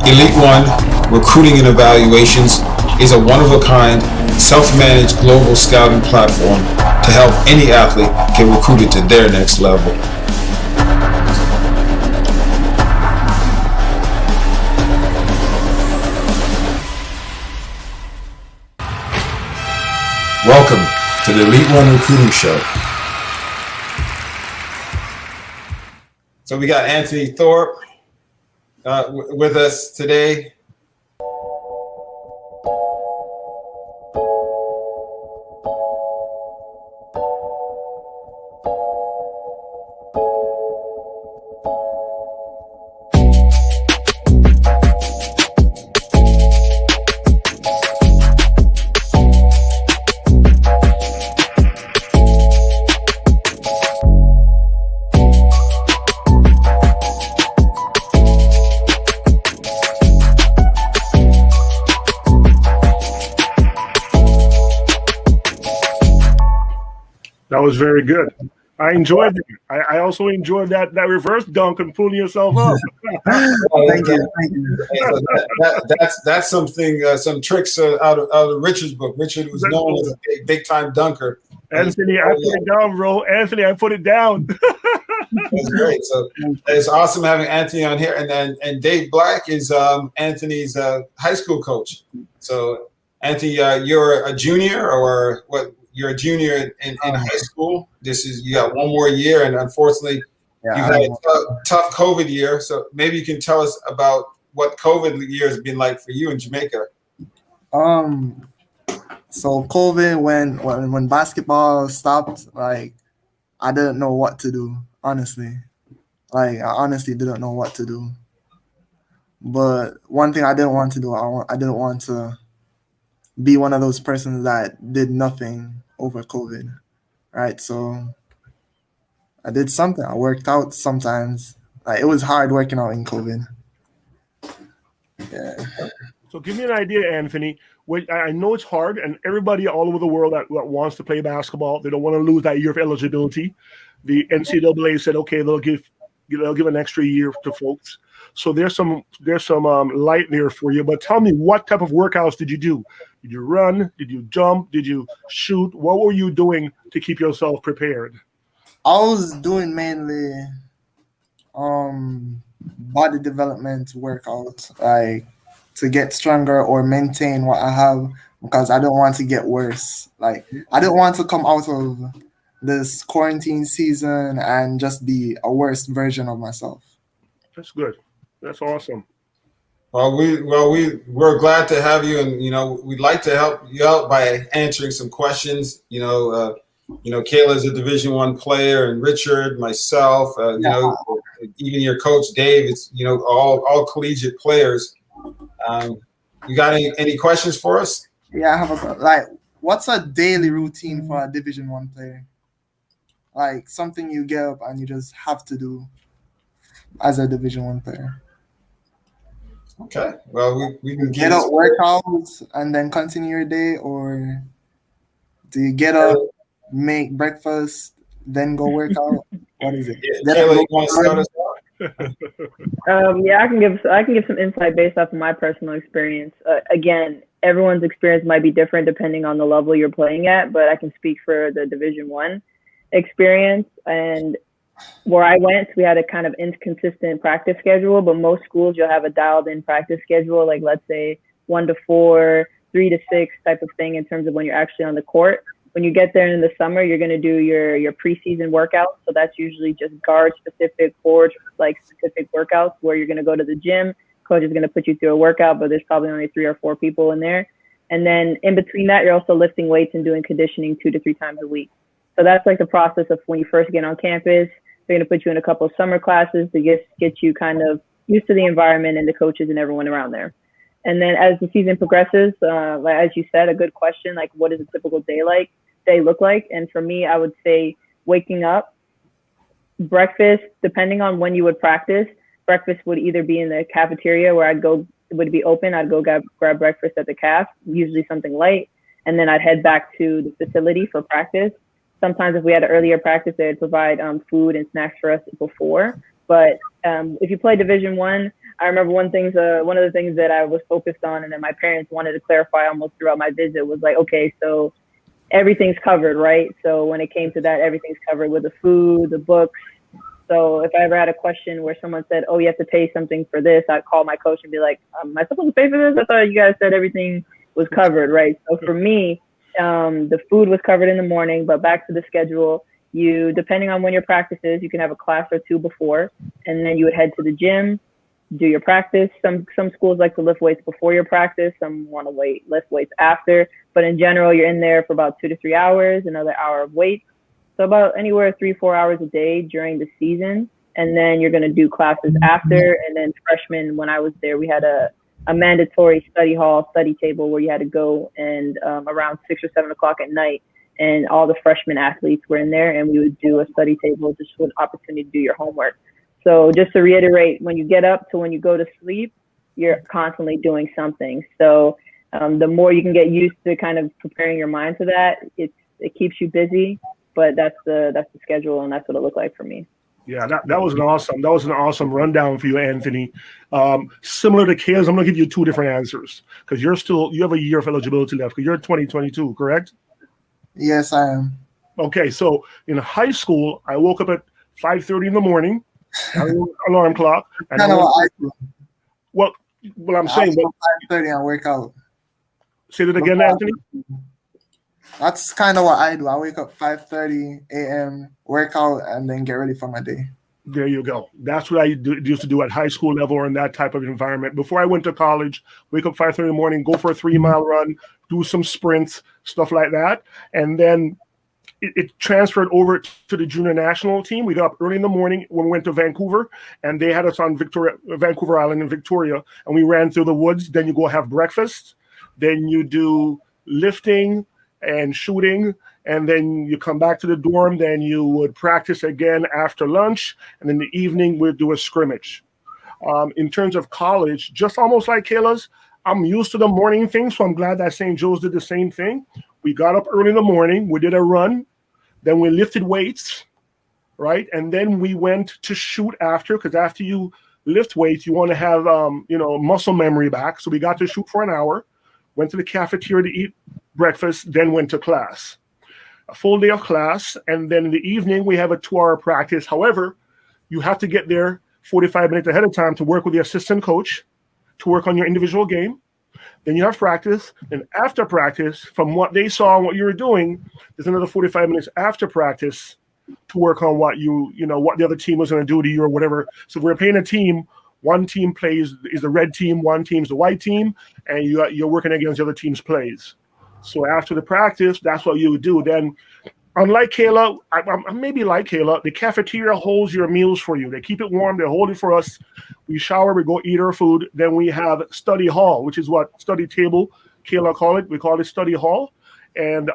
Elite One Recruiting and Evaluations is a one-of-a-kind, self-managed global scouting platform to help any athlete get recruited to their next level. Welcome to the Elite One Recruiting Show. So we got Anthony Thorpe with us today. That was very good. I enjoyed it. I also enjoyed that reverse dunk and pulling yourself up. Thank you. That's something, some tricks out of Richard's book. Richard was known as a big time dunker. Anthony, I put it down, bro. Anthony, I put it down. That's great. So it's awesome having Anthony on here, and Dave Black is Anthony's high school coach. So Anthony, you're a junior, or what? You're a junior in high school. You got one more year, and unfortunately, you've had a tough COVID year. So maybe you can tell us about what COVID year has been like for you in Jamaica. So COVID, when basketball stopped, like I didn't know what to do. Honestly, I honestly didn't know what to do. But one thing I didn't want to do, I didn't want to be one of those persons that did nothing over COVID, right? So I did something. I worked out sometimes. It was hard working out in COVID. Yeah. So give me an idea, Anthony. I know it's hard, and everybody all over the world that wants to play basketball, they don't want to lose that year of eligibility. The NCAA said, okay, they'll give an extra year to folks. So there's some light there for you. But tell me, what type of workouts did you do? Did you run? Did you jump? Did you shoot? What were you doing to keep yourself prepared? I was doing mainly body development workouts, like to get stronger or maintain what I have, because I don't want to get worse. Like I don't want to come out of this quarantine season and just be a worse version of myself. That's good. That's awesome. Well, we're glad to have you, and we'd like to help you out by answering some questions. Kayla's a Division I player, and Richard, myself, even your coach Dave. It's all collegiate players. You got any questions for us? Yeah, I have what's a daily routine for a Division I player? Like something you get up and you just have to do as a Division I player. Okay. Well, we can get up, workouts, and then continue your day, or do you get up, make breakfast, then go work out? What is it? Kayla, you want to start us off? Yeah, I can give some insight based off of my personal experience. Again, everyone's experience might be different depending on the level you're playing at, but I can speak for the Division I experience. And where I went, we had a kind of inconsistent practice schedule, but most schools you'll have a dialed in practice schedule, like let's say 1 to 4, 3 to 6 type of thing in terms of when you're actually on the court. When you get there in the summer, you're going to do your preseason workouts. So that's usually just guard specific, forward specific workouts where you're going to go to the gym. Coach is going to put you through a workout, but there's probably only 3 or 4 people in there. And then in between that, you're also lifting weights and doing conditioning 2 to 3 times a week. So that's like the process of when you first get on campus. They're going to put you in a couple of summer classes to get you kind of used to the environment and the coaches and everyone around there. And then as the season progresses, as you said, a good question, like what does a typical day look like? And for me, I would say waking up, breakfast, depending on when you would practice, breakfast would either be in the cafeteria where it would be open. I'd go grab breakfast at the caf, usually something light. And then I'd head back to the facility for practice. Sometimes if we had an earlier practice, they'd provide food and snacks for us before. But if you play Division I, I remember one of the things that I was focused on, and then my parents wanted to clarify almost throughout my visit was like, okay, so everything's covered, right? So when it came to that, everything's covered with the food, the books. So if I ever had a question where someone said, oh, you have to pay something for this, I'd call my coach and be like, am I supposed to pay for this? I thought you guys said everything was covered, right? So for me, the food was covered in the morning, but back to the schedule, depending on when your practice is, you can have a class or two before, and then you would head to the gym, do your practice. Some schools like to lift weights before your practice. Some want to lift weights after. But in general, you're in there for about 2 to 3 hours, another hour of weights. So about anywhere 3-4 hours a day during the season. And then you're going to do classes after. And then freshmen, when I was there, we had a mandatory study hall, study table where you had to go and around 6 or 7 o'clock at night. And all the freshman athletes were in there, and we would do a study table just for an opportunity to do your homework. So just to reiterate, when you get up to when you go to sleep, you're constantly doing something. So the more you can get used to kind of preparing your mind to that, it keeps you busy. But that's the schedule, and that's what it looked like for me. Yeah, that was an awesome rundown for you, Anthony. Similar to Kayla's, I'm gonna give you 2 different answers because you have a year of eligibility left because you're 2022, correct? Yes, I am. Okay, so in high school, I woke up at 5:30 in the morning, alarm clock. And Kind of what I do. Well, I'm saying, 5:30 and work out. say that again, Anthony. That's kind of what I do. I wake up 5:30 a.m., work out, and then get ready for my day. There you go. That's what I used to do at high school level or in that type of environment. Before I went to college, wake up 5:30 in the morning, go for a 3-mile run, do some sprints, stuff like that. And then it transferred over to the junior national team. We got up early in the morning when we went to Vancouver, and they had us on Vancouver Island in Victoria, and we ran through the woods. Then you go have breakfast. Then you do lifting and shooting, and then you come back to the dorm. Then you would practice again after lunch, and in the evening we'd do a scrimmage. In terms of college, just almost like Kayla's, I'm used to the morning thing, so I'm glad that St. Joe's did the same thing. We got up early in the morning, we did a run, then we lifted weights, right? And then we went to shoot after, because after you lift weights, you want to have muscle memory back. So we got to shoot for an hour, went to the cafeteria to eat breakfast, then went to class. A full day of class, and then in the evening we have a 2-hour practice. However, you have to get there 45 minutes ahead of time to work with the assistant coach, to work on your individual game. Then you have practice, and after practice, from what they saw and what you were doing, there's another 45 minutes after practice to work on what what the other team was going to do to you or whatever. So if we're playing a team, one team is the red team, one team's the white team, and you're working against the other team's plays. So after the practice, that's what you would do. Then, unlike Kayla, I maybe like Kayla, the cafeteria holds your meals for you. They keep it warm. They hold it for us. We shower, we go eat our food. Then we have study hall, which is what study table, Kayla call it. We call it study hall. And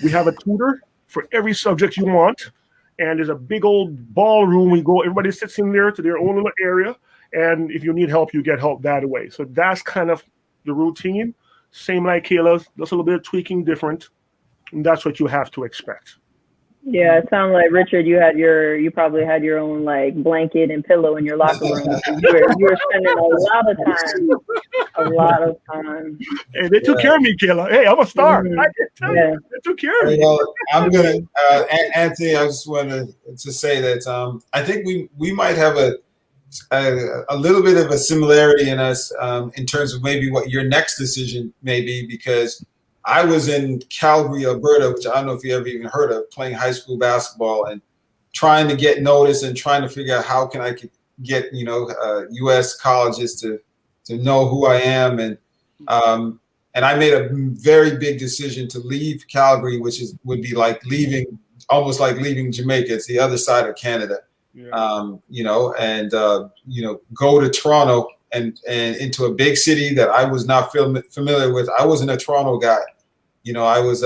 we have a tutor for every subject you want. And there's a big old ballroom. Everybody sits in there to their own little area. And if you need help, you get help that way. So that's kind of the routine. Same like Kayla's, just a little bit of tweaking different. And that's what you have to expect. Yeah, it sounds like Richard, you probably had your own like blanket and pillow in your locker room. You were spending a lot of time. Hey, they took care of me, Kayla. Hey, I'm a star. Mm-hmm. I can tell you, they took care of me. Well, I'm gonna, Anthony. I just wanted to say that I think we might have a little bit of a similarity in us in terms of maybe what your next decision may be, because I was in Calgary, Alberta, which I don't know if you ever even heard of, playing high school basketball and trying to get noticed and trying to figure out how can I get U.S. colleges to know who I am, and I made a very big decision to leave Calgary, which would be like almost like leaving Jamaica. It's the other side of Canada. Yeah. Go to Toronto and into a big city that I was not familiar with. I wasn't a Toronto guy. I was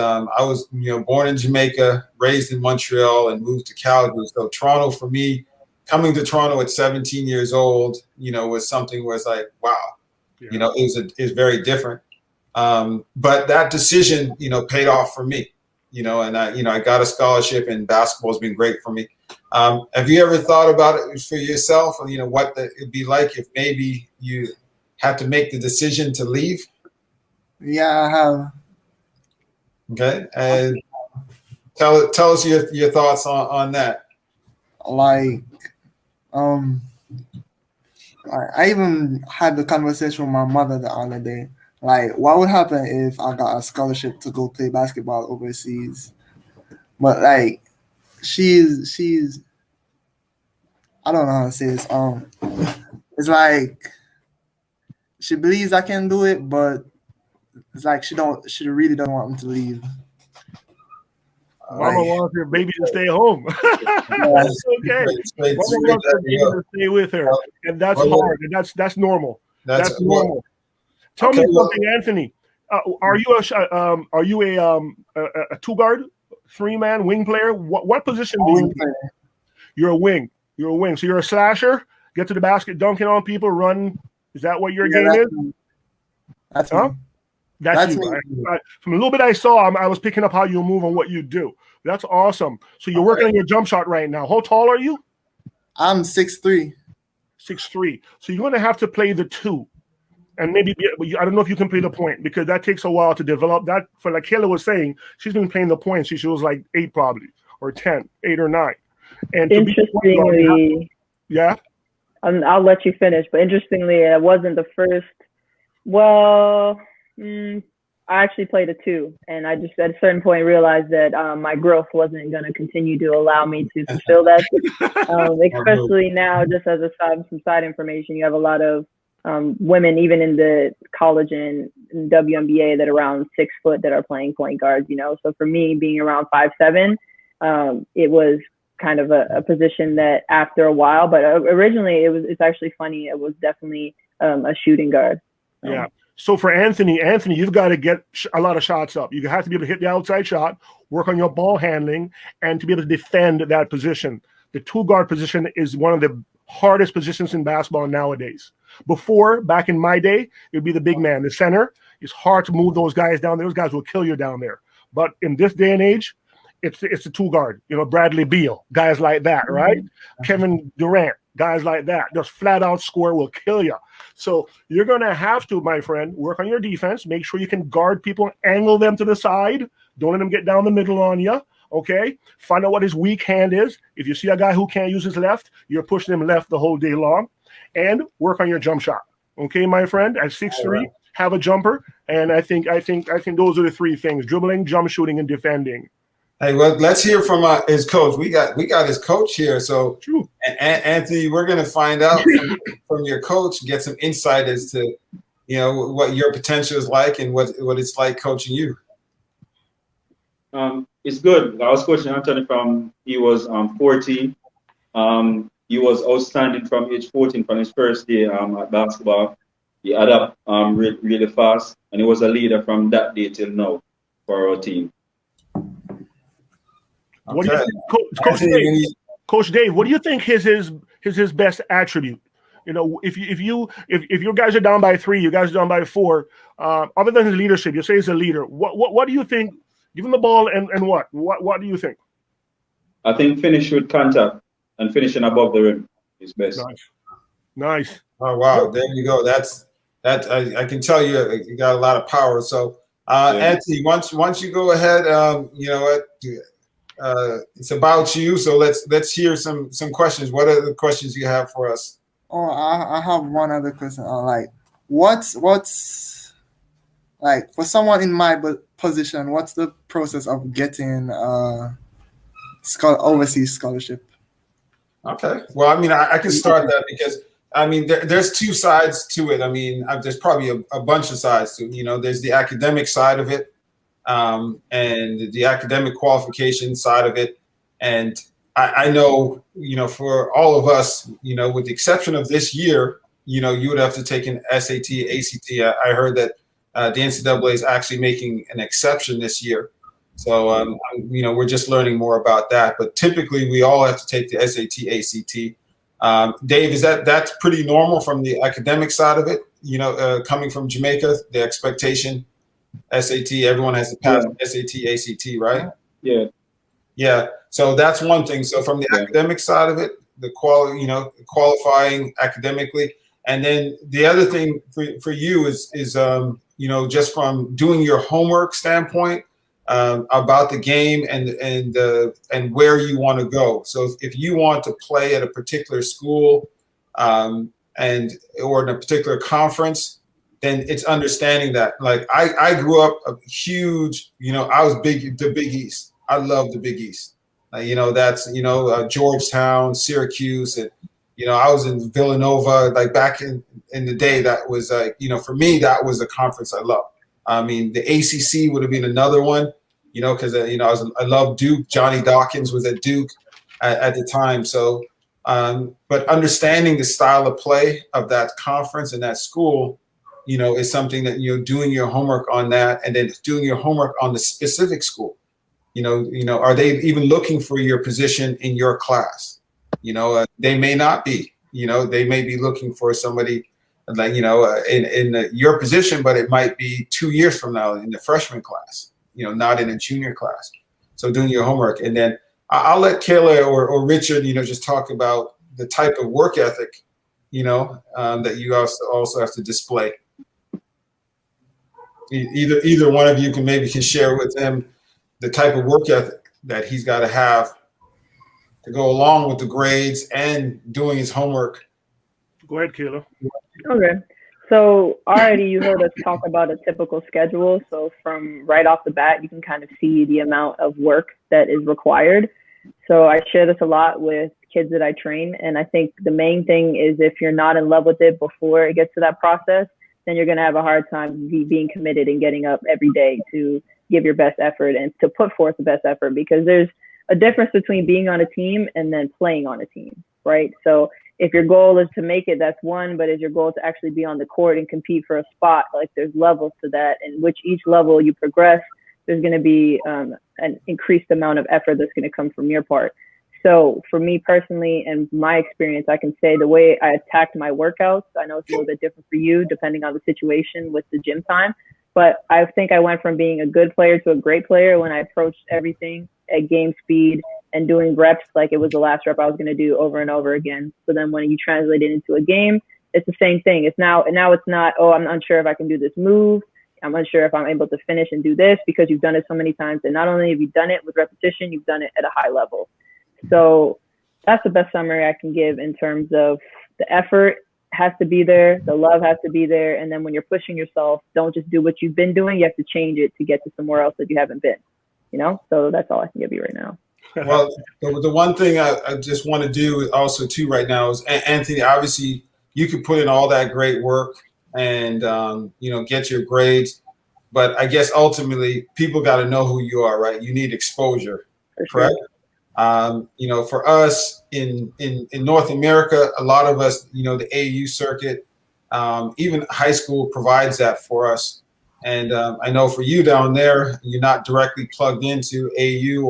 born in Jamaica, raised in Montreal, and moved to Calgary. So Toronto, for me, coming to Toronto at 17 years old, was something where it's like, wow, yeah. It was very different. But that decision, paid off for me. and I got a scholarship, and basketball has been great for me. Have you ever thought about it for yourself? What it'd be like if maybe you had to make the decision to leave? Yeah, I have. Okay, and tell us your thoughts on that. Like, I even had the conversation with my mother the other day. Like, what would happen if I got a scholarship to go play basketball overseas? But like, she's I don't know how to say this. It's like she believes I can do it, but it's like she really don't want me to leave. Mama wants her baby to stay home. That's okay. Mama wants her baby to stay with her, and that's hard. And that's normal. That's normal. Tell me something, Anthony. Are you a two guard, 3-man wing player? What position do you play? You're a wing. You're a wing. So you're a slasher. Get to the basket, dunking on people, run. Is that what your game is? That's me. That's you. From a little bit I saw, I was picking up how you move and what you do. That's awesome. So you're working on your jump shot right now. How tall are you? I'm 6'3". 6'3". So you're going to have to play the 2. And maybe, I don't know if you can play the point, because that takes a while to develop. That, for like Kayla was saying, she's been playing the point since she was like 8 probably, or 10, 8 or 9. And interestingly, yeah? I'll let you finish, but interestingly, it wasn't the first. Well, I actually played a 2, and I just at a certain point realized that my growth wasn't going to continue to allow me to fulfill that. Especially now, just as some side information, you have a lot of women, even in the college and WNBA, that are around 6 foot that are playing point guards. So for me, being around 5'7", it was kind of a position that after a while, but originally it's actually funny. It was definitely a shooting guard. Yeah. So for Anthony, you've got to get a lot of shots up. You have to be able to hit the outside shot, work on your ball handling, and to be able to defend that position. The 2-guard position is one of the hardest positions in basketball nowadays. Before, back in my day, it would be the big man, the center. It's hard to move those guys down there. Those guys will kill you down there. But in this day and age, it's the 2-guard. Bradley Beal, guys like that, right? Kevin Durant, guys like that. Just flat out score will kill you. So you're going to have to, my friend, work on your defense. Make sure you can guard people, angle them to the side. Don't let them get down the middle on you. Okay? Find out what his weak hand is. If you see a guy who can't use his left, you're pushing him left the whole day long. And work on your jump shot. Okay, my friend? At 6'3", have a jumper. And I think those are the 3 things: dribbling, jump shooting, and defending. Hey, well, let's hear from his coach. We got his coach here. So, Anthony, we're going to find out from your coach, get some insight as to, what your potential is like and what it's like coaching you. It's good. I was coaching Anthony from he was 14. He was outstanding from age 14 from his first day at basketball. He adapted really fast, and he was a leader from that day till now for our team. What do you think, Coach Dave? What do you think his best attribute? If your guys are down by 3, you guys are down by 4. Other than his leadership, you say he's a leader. What do you think? Give him the ball and what? What do you think? I think finish with contact and finishing above the rim is best. Nice. Oh wow, there you go. That I can tell you got a lot of power. So Anthony, once you go ahead, it's about you. So let's hear some questions. What are the questions you have for us? Oh, I have one other question. What's like for someone in my position? What's the process of getting overseas scholarship? Okay. Well, I can start that because there's 2 sides to it. There's probably a bunch of sides to it. There's the academic side of it, and the academic qualification side of it. And I know, for all of us, with the exception of this year, you would have to take an SAT, ACT. I heard that the NCAA is actually making an exception this year. So, we're just learning more about that. But typically, we all have to take the SAT, ACT. Dave, is that's pretty normal from the academic side of it? Coming from Jamaica, the expectation, SAT, everyone has to pass SAT, ACT, right? Yeah. Yeah. So that's one thing. So from the academic side of it, the quality, qualifying academically, and then the other thing for you is just from doing your homework standpoint about the game and where you want to go. So if you want to play at a particular school or in a particular conference, then it's understanding that. Like I grew up a huge, I was the Big East. I love the Big East. That's Georgetown, Syracuse, and I was in Villanova. Like back in the day, that was for me that was a conference I loved. I mean, the ACC would have been another one, because I love Duke. Johnny Dawkins was at Duke at the time. So, but understanding the style of play of that conference and that school, is something that doing your homework on that, and then doing your homework on the specific school. Are they even looking for your position in your class? They may not be. They may be looking for somebody like in your position, but it might be 2 years from now in the freshman class. Not in a junior class. So doing your homework, and then I'll let Kayla or Richard, just talk about the type of work ethic, that you also have to display. Either one of you can share with them the type of work ethic that he's got to have to go along with the grades and doing his homework. Go ahead, Kayla. Okay. So already you heard us talk about a typical schedule. So from right off the bat, you can kind of see the amount of work that is required. So I share this a lot with kids that I train. And I think the main thing is if you're not in love with it before it gets to that process, then you're going to have a hard time being committed and getting up every day to give your best effort and to put forth the best effort, because there's a difference between being on a team and then playing on a team, right? So if your goal is to make it, that's one, but is your goal to actually be on the court and compete for a spot? Like there's levels to that, and which each level you progress, there's going to be an increased amount of effort that's going to come from your part. So for me personally and my experience, I can say the way I attacked my workouts, I know it's a little bit different for you depending on the situation with the gym time, but I think I went from being a good player to a great player when I approached everything at game speed and doing reps like it was the last rep I was going to do over and over again. So then when you translate it into a game, it's the same thing. It's now it's not, oh, I'm unsure if I can do this move. I'm unsure if I'm able to finish and do this, because you've done it so many times. And not only have you done it with repetition, you've done it at a high level. So that's the best summary I can give in terms of the effort has to be there, the love has to be there. And then when you're pushing yourself, don't just do what you've been doing. You have to change it to get to somewhere else that you haven't been, So that's all I can give you right now. Well, the one thing I just want to do also too right now is, Anthony, obviously you could put in all that great work and, get your grades, but I guess ultimately people got to know who you are, right? You need exposure, correct? For us in North America, a lot of us, the AAU circuit, even high school provides that for us. And I know for you down there, you're not directly plugged into AAU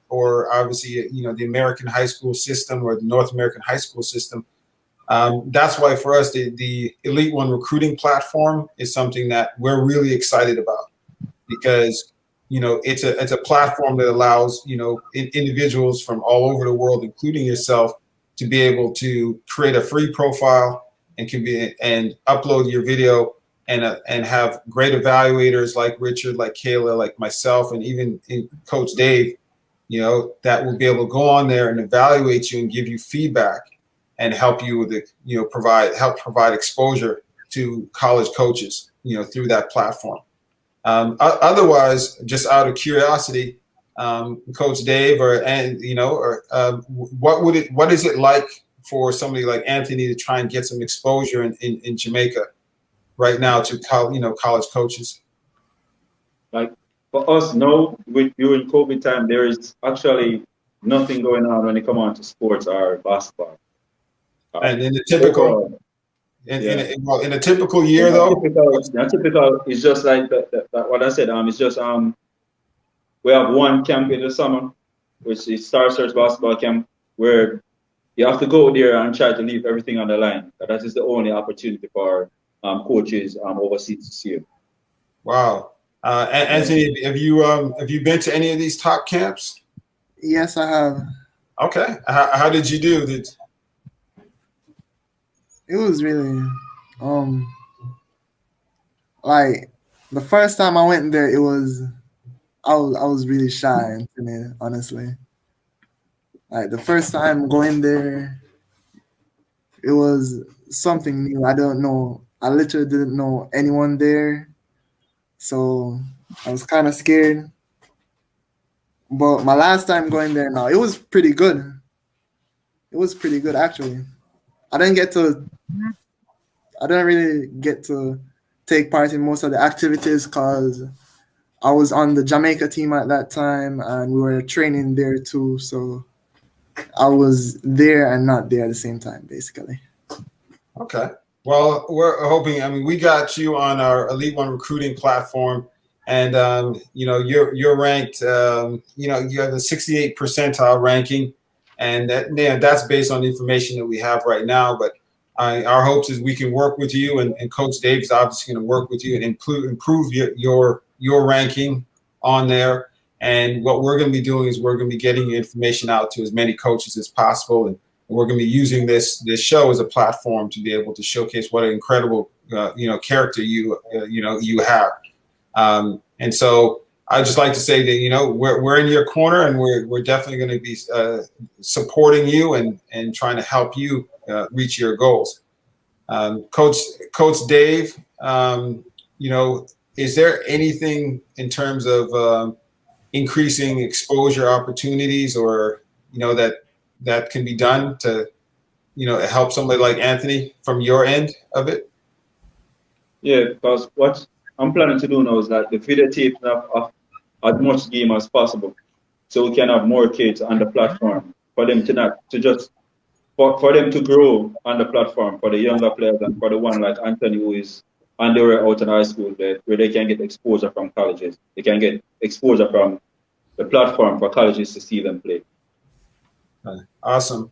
or obviously, the American high school system or the North American high school system. That's why for us, the Elite One recruiting platform is something that we're really excited about, because it's a platform that allows individuals from all over the world, including yourself, to be able to create a free profile and upload your video and have great evaluators like Richard, like Kayla, like myself, and even Coach Dave, that will be able to go on there and evaluate you and give you feedback and help you with provide exposure to college coaches, through that platform. Otherwise, just out of curiosity, Coach Dave, what is it like for somebody like Anthony to try and get some exposure in Jamaica right now to college coaches? Like for us now, during COVID time, there is actually nothing going on when it comes on to sports or basketball. And in the typical. In a typical year, though, typical is just like what I said. It's just we have one camp in the summer, which is Star Search basketball camp, where you have to go there and try to leave everything on the line. That is the only opportunity for coaches overseas to see you. Wow. Anthony, have you been to any of these top camps? Yes, I have. Okay. How did you do? It was really like the first time I went there, I was really shy and timid, honestly. Like the first time going there, it was something new. I don't know. I literally didn't know anyone there, so I was kind of scared. But my last time going there now, it was pretty good. It was pretty good actually. I didn't get to. I didn't really get to take part in most of the activities because I was on the Jamaica team at that time, and we were training there too. So I was there and not there at the same time, basically. Okay. Well, we're hoping. I mean, we got you on our Elite One recruiting platform, and you're ranked. You have the 68th percentile ranking, and that's based on the information that we have right now. But our hopes is we can work with you, and Coach Dave is obviously going to work with you and improve your ranking on there. And what we're going to be doing is we're going to be getting your information out to as many coaches as possible, and we're going to be using this show as a platform to be able to showcase what an incredible character you have. And so I'd just like to say that we're in your corner, and we're definitely going to be supporting you and trying to help you reach your goals. Coach Dave, is there anything in terms of increasing exposure opportunities, or that can be done to help somebody like Anthony from your end of it? Yeah, because what I'm planning to do now is that the videotape of as much game as possible, so we can have more kids on the platform for them for them to grow on the platform, for the younger players and for the one like Anthony who is on their way out in high school, where they can get exposure from colleges. They can get exposure from the platform for colleges to see them play. Awesome.